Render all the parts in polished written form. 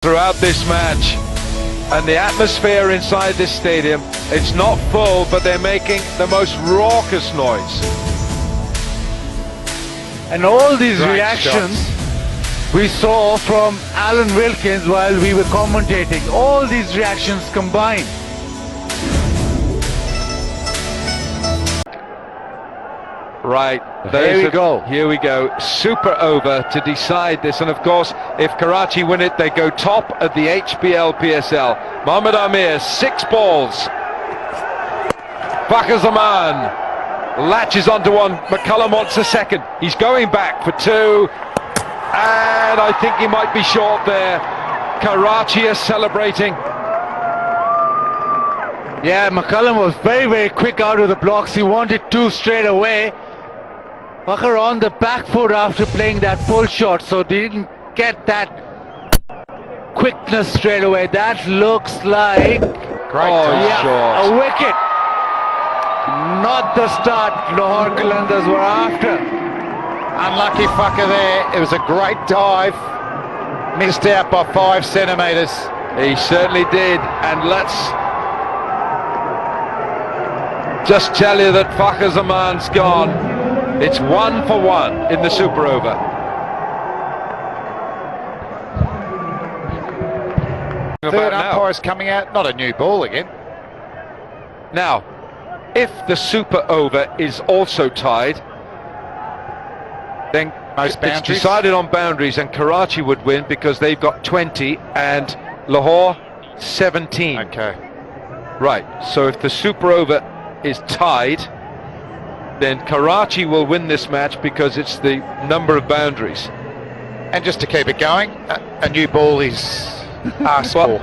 throughout this match, and the atmosphere inside this stadium, it's not full, but they're making the most raucous noise. And all these Right reactions shots. we saw from Alan Wilkins while we were commentating, all these reactions combined. Right, here we go, super over to decide this, and of course if Karachi win it they go top at the HBL PSL. Mohamed Amir, 6 balls. Fakhar Zaman latches onto one, McCullum wants a second, he's going back for 2, and I think he might be short there. Karachi is celebrating. Yeah, McCullum was very quick out of the blocks. He wanted 2 straight away. Fakhar on the back foot after playing that full shot, so they didn't get that quickness straight away. That looks like shot. A wicket. Not the start Lahore Qalandars were after. Unlucky Fakhar there. It was a great dive. Missed out by 5 centimetres. He certainly did, and let's just tell you that Fakhar Zaman's gone. It's 1 for 1 in the super over. Third umpire's coming out, not a new ball again. Now, if the super over is also tied, then Most it's boundaries. decided on boundaries, and Karachi would win because they've got 20 and Lahore 17. Okay. Right, so if the super over is tied, then Karachi will win this match because it's the number of boundaries. And just to keep it going, a new ball is asked for.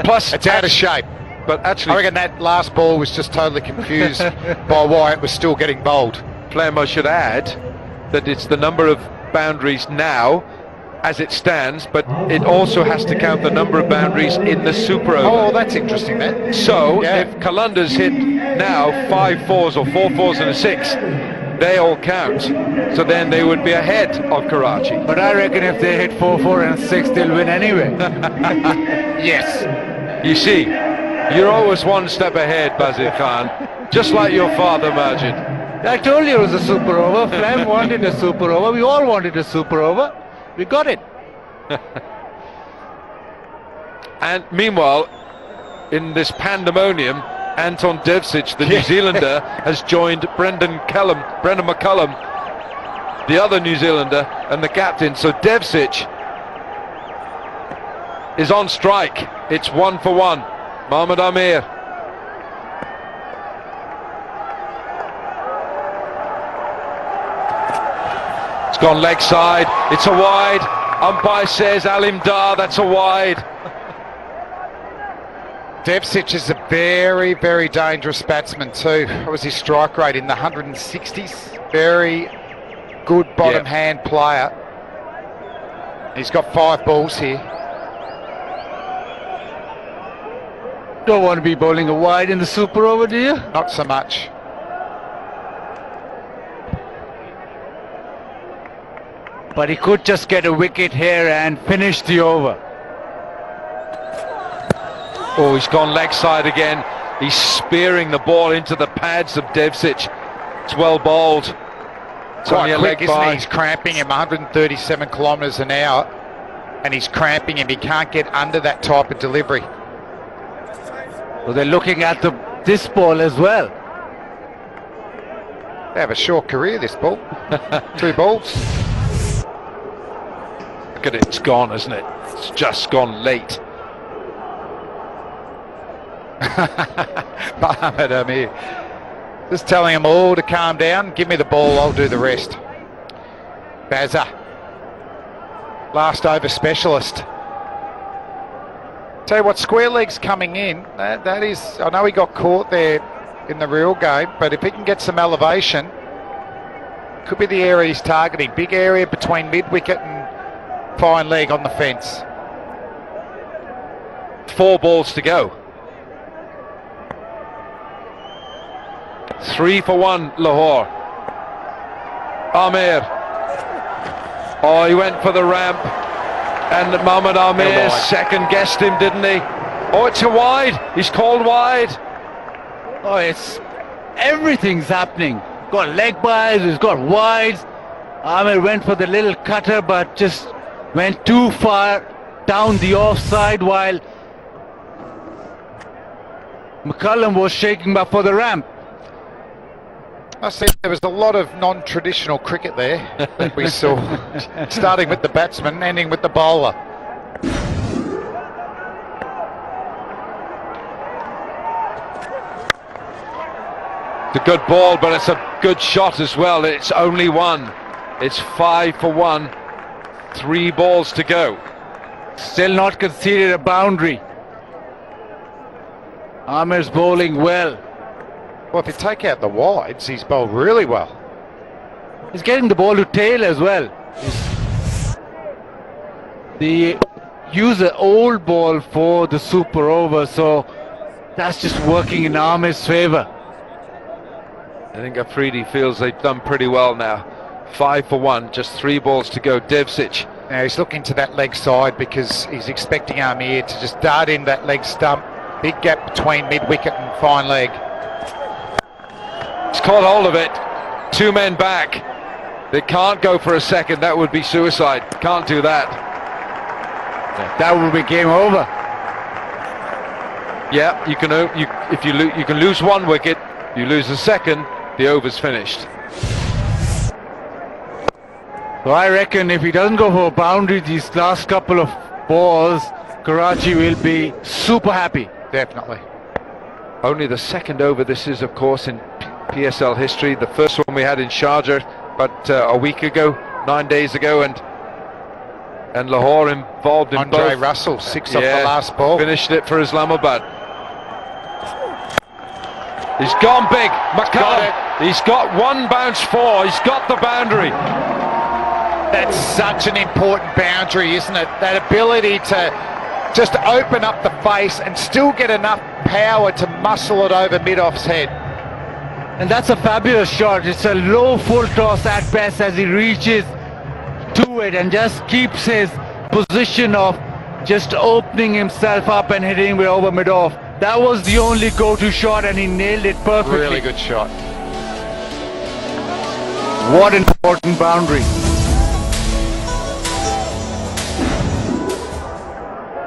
Plus, It's out of shape. but actually, I reckon that last ball was just totally confused by why it was still getting bowled. Flem, I should add that it's the number of boundaries now as it stands, but it also has to count the number of boundaries in the super over. Oh, that's interesting then. So Yeah. if Qalandars hit now 5 4s or 4 4s and a 6, they all count. So then they would be ahead of Karachi. But I reckon if they hit 4, 4 and 6, they'll win anyway. Yes. You see, you're always one step ahead, Bazir Khan, just like your father, Majid. I told you it was a super over. Flem wanted a super over. We all wanted a super over. We got it. And meanwhile, in this pandemonium, Anton Devcic, the New Zealander, has joined Brendan McCullum, the other New Zealander, and the captain. So Devcic is on strike. It's 1 for 1. Mohamed Amir. It's gone leg side. It's a wide. Umpire says Alim Dar, that's a wide. Devcic is a very dangerous batsman too. What was his strike rate? In the 160s. Very good bottom hand player. He's got 5 balls here. Don't want to be bowling a wide in the super over, do you? Not so much. But he could just get a wicket here and finish the over. Oh, he's gone leg side again. He's spearing the ball into the pads of Devcic. It's well bowled. It's only Quite a quick, leg isn't he? by. He's cramping him 137 kilometres an hour, and he's cramping him. He can't get under that type of delivery. So they're looking at this ball as well. They have a short career, this ball. 2 balls. Look at it, it's gone, isn't it? It's just gone late. Mohamed Amir. Just telling them all to calm down. Give me the ball, I'll do the rest. Bazza. Last over specialist. Tell you what, square leg's coming in. That is, I know he got caught there in the real game, but if he can get some elevation, could be the area he's targeting. Big area between mid-wicket and fine leg on the fence. 4 balls to go. 3 for 1, Lahore. Amir. Oh, he went for the ramp. And Mohamed Amir wide. second guessed him, didn't he? Oh, it's a wide. He's called wide. Oh, it's everything's happening. Got leg byes, he's got wides. Amir went for the little cutter, but just went too far down the offside, while McCullum was shaking back for the ramp. I said there was a lot of non-traditional cricket there that we saw, starting with the batsman, ending with the bowler. It's a good ball, but it's a good shot as well. It's only one. It's 5 for 1. 3 balls to go. Still not conceded a boundary. Amir's bowling well. Well, if you take out the wides, he's bowled really well. He's getting the ball to tail as well. They use an old ball for the super over, so that's just working in Amir's favour. I think Afridi feels they've done pretty well now. 5 for 1, just 3 balls to go. Devsic. Now he's looking to that leg side because he's expecting Amir to just dart in that leg stump. Big gap between mid-wicket and fine leg. He's caught hold of it. 2 men back. They can't go for a second. That would be suicide. Can't do that. That will be game over. Yeah, you can. If you you can lose 1 wicket. You lose a second. The over's finished. So I reckon if he doesn't go for a boundary these last couple of balls, Karachi will be super happy. Definitely. Only the second over this is, of course, in PSL history. The first one we had in Sharjah, but a week ago, 9 days ago, and Lahore involved in Andre both. Russell, 6 off the last ball. Finished it for Islamabad. He's gone big. McCullum. He's got 1 bounce 4. He's got the boundary. That's such an important boundary, isn't it? That ability to just open up the face and still get enough power to muscle it over mid-off's head. And that's a fabulous shot. It's a low full toss at best as he reaches to it and just keeps his position of just opening himself up and hitting it over mid-off. That was the only go-to shot and he nailed it perfectly. Really good shot. What an important boundary.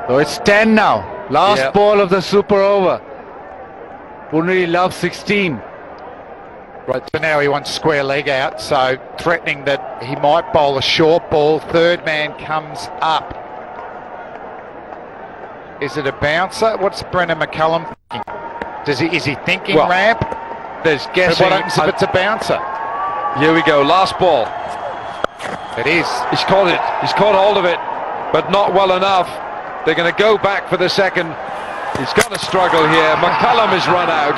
So it's 10 now. Last ball of the super over. Wouldn't really love 16. Right, so now he wants square leg out, so threatening that he might bowl a short ball. Third man comes up. Is it a bouncer? What's Brendan McCullum thinking? Is he thinking ramp? There's But guessing. what happens if it's a bouncer? Here we go. Last ball. It is. He's caught it. He's caught hold of it, but not well enough. They're going to go back for the second. He's got to struggle here. McCullum is run out,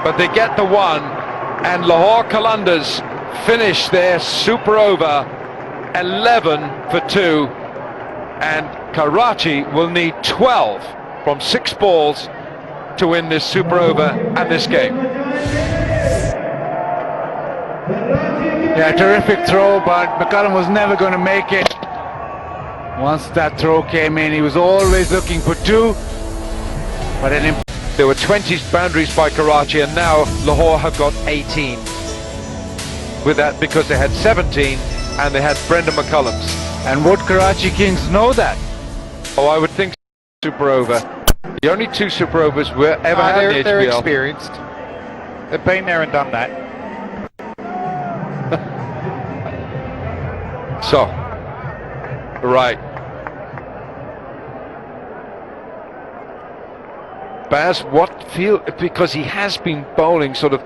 but they get the 1, and Lahore Qalandars finish their super over 11 for 2, and Karachi will need 12 from 6 balls to win this super over and this game. Yeah, terrific throw, but McCullum was never going to make it. Once that throw came in, he was always looking for 2. But there were 20 boundaries by Karachi, and now Lahore have got 18. With that, because they had 17 and they had Brendan McCullum's. And would Karachi Kings know that? Oh, I would think super over. The only 2 super overs we ever had in the They're HBL. experienced. They've been there and done that. So, right. Baz, what feel, because he has been bowling sort of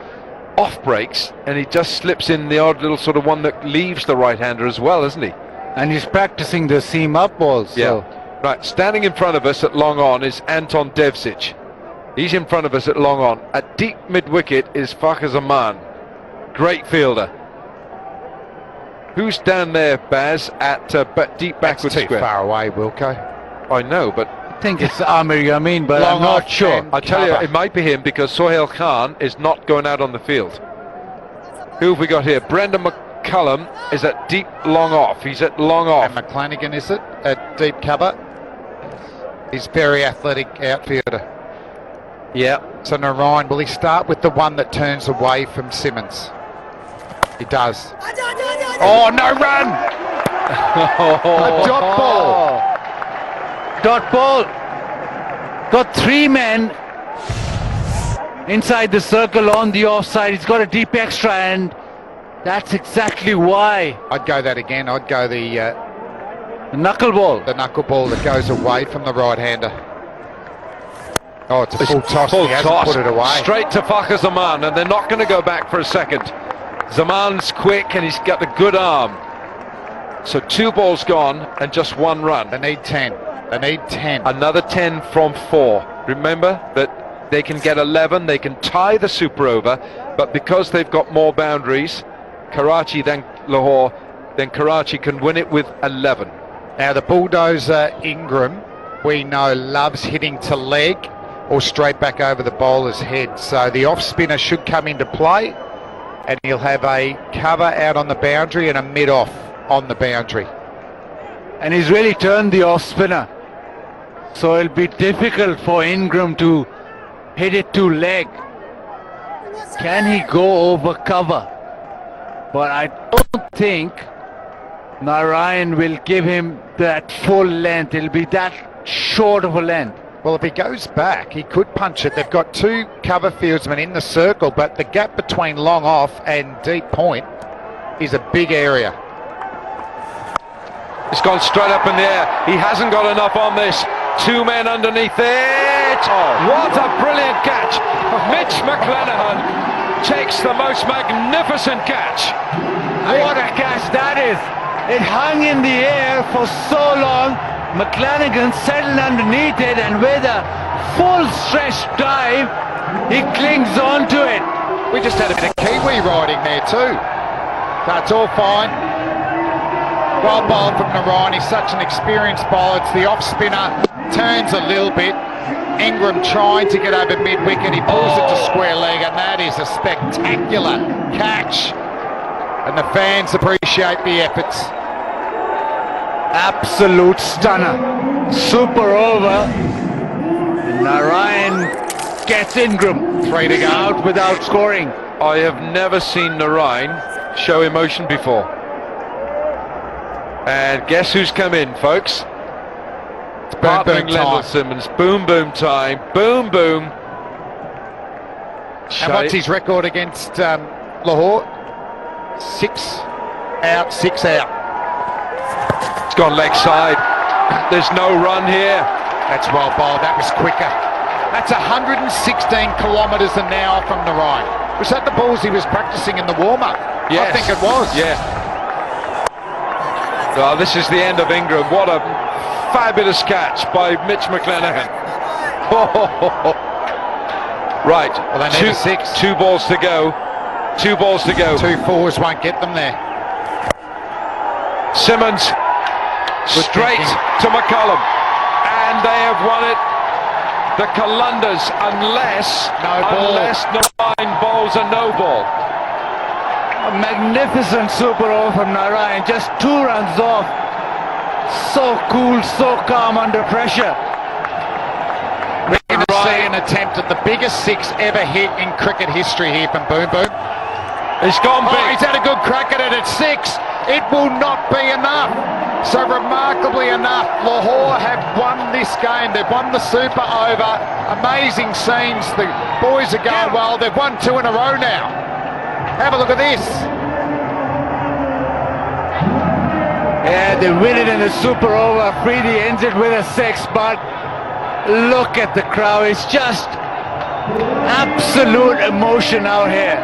off breaks and he just slips in the odd little sort of one that leaves the right-hander as well, isn't he? And he's practicing the seam up balls. So. Right, standing in front of us at long on is Anton Devsic. He's in front of us at long on. At deep mid-wicket is Fakhar Zaman. Great fielder. Who's down there, Baz, at deep backward Too square? far away, Wilco. I know, but I think it's Amir Yamin, but Long I'm not off sure. and I tell you, cover. it might be him because Sohail Khan is not going out on the field. Who have we got here? Brendan McCullum is at deep long off. He's at long off. And McClanagan, is it? At deep cover. He's very athletic outfielder. Yeah. So Narayan, will he start with the one that turns away from Simmons? He does. Oh, no run! A dot ball. Dot ball. Got 3 men inside the circle on the offside. He's got a deep extra, and that's exactly why. I'd go that again. I'd go the Knuckleball. knuckleball that goes away from the right-hander. Oh, it's a full toss. Full He hasn't toss. put it away. Straight to Fakhar Zaman, and they're not going to go back for a second. Zaman's quick, and he's got a good arm. So 2 balls gone, and just 1 run. They need 10. They need 10. Another 10 from 4. Remember that they can get 11, they can tie the super over, but because they've got more boundaries, Karachi than Lahore, then Karachi can win it with 11. Now the bulldozer Ingram, we know, loves hitting to leg or straight back over the bowler's head. So the off spinner should come into play, and he'll have a cover out on the boundary and a mid-off on the boundary. And he's really turned the off spinner. So it'll be difficult for Ingram to hit it to leg. Can he go over cover? But I don't think Narayan will give him that full length. It'll be that short of a length. Well, if he goes back, he could punch it. They've got 2 cover fieldsmen in the circle, but the gap between long off and deep point is a big area. It's gone straight up in the air. He hasn't got enough on this. 2 men underneath it. Oh, what a brilliant catch. Mitch McClanahan takes the most magnificent catch. What a catch that is. It hung in the air for so long. McClanagan settled underneath it, and with a full stretch dive, he clings on to it. We just had a bit of Kiwi riding there too. That's all fine. Well bowled from Narayan. He's such an experienced bowler. It's the off spinner, turns a little bit. Ingram trying to get over mid-wicket. He pulls it to square leg, and that is a spectacular catch. And the fans appreciate the efforts. Absolute stunner. Super over. Narayan gets Ingram. 3 to go. Out without scoring. I have never seen Narayan show emotion before. And guess who's come in, folks? It's boom, boom Lyndall time. Simmons. Boom, boom time. Boom, boom. And what's his record against Lahore? 6 out, 6 out. It's gone leg side. There's no run here. That's well bowled. That was quicker. That's 116 kilometres an hour from Narayan. Was that the balls he was practicing in the warm-up? Yes. I think it was. Yeah. Well, this is the end of Ingram. What a fabulous catch by Mitch McClanahan. Right. Well, they need a 6. 2 balls to go. 2 balls to go. 2 fours won't get them there. Simmons straight to McCullum, and they have won it. The Qalandars, unless Narayan bowls a no ball. A magnificent super over from Narayan. Just 2 runs off. So cool, so calm under pressure. We're going to see an attempt at the biggest 6 ever hit in cricket history here from Boom Boom. It's gone big. Oh, he's had a good crack at it at 6. It will not be enough. So remarkably enough, Lahore have won this game. They've won the super over. Amazing scenes. The boys are going well. They've won 2 in a row now. Have a look at this. Yeah, they win it in the super over. Freedy ends it with a 6, but look at the crowd. It's just absolute emotion out here.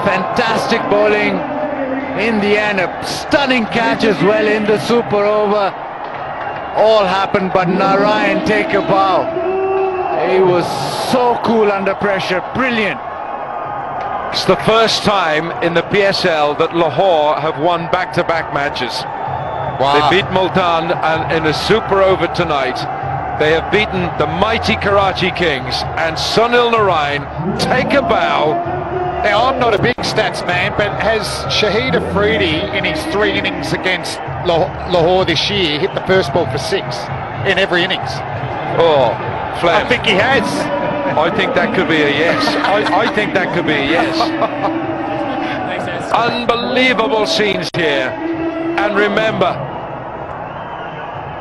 Fantastic bowling in the end, a stunning catch as well in the super over. All happened, but Narayan take a bow. He was so cool under pressure, brilliant. It's the first time in the PSL that Lahore have won back-to-back matches. Wow. They beat Multan and in a super over tonight. They have beaten the mighty Karachi Kings, and Sunil Narayan take a bow Now, I'm not a big stats man, but has Shahid Afridi in his 3 innings against Lahore this year hit the first ball for 6 in every innings? Oh, Flam. I think he has. I think that could be a yes. I think that could be a yes. Unbelievable scenes here. And remember,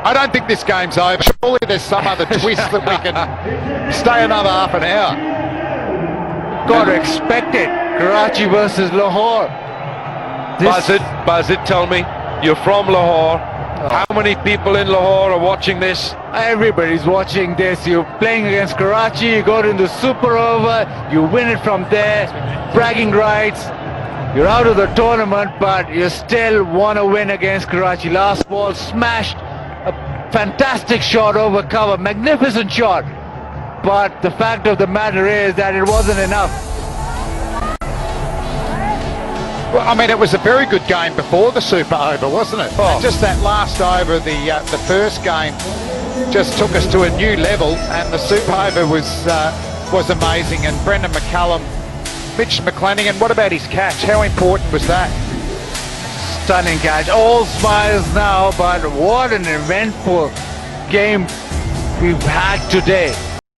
I don't think this game's over. Surely there's some other twist that we can stay another half an hour. Got to expect it. Karachi versus Lahore. Bazid, tell me, you're from Lahore. How many people in Lahore are watching this? Everybody's watching this. You're playing against Karachi, you go into super over, you win it from there, bragging rights. You're out of the tournament, but you still want to win against Karachi. Last ball smashed, a fantastic shot over cover, magnificent shot. But the fact of the matter is that it wasn't enough. Well, I mean, it was a very good game before the super over, wasn't it? Oh. Just that last over of the first game just took us to a new level, and the super over was amazing. And Brendan McCullum, Mitch McClenaghan, what about his catch? How important was that? Stunning catch. All smiles now, but what an eventful game we've had today.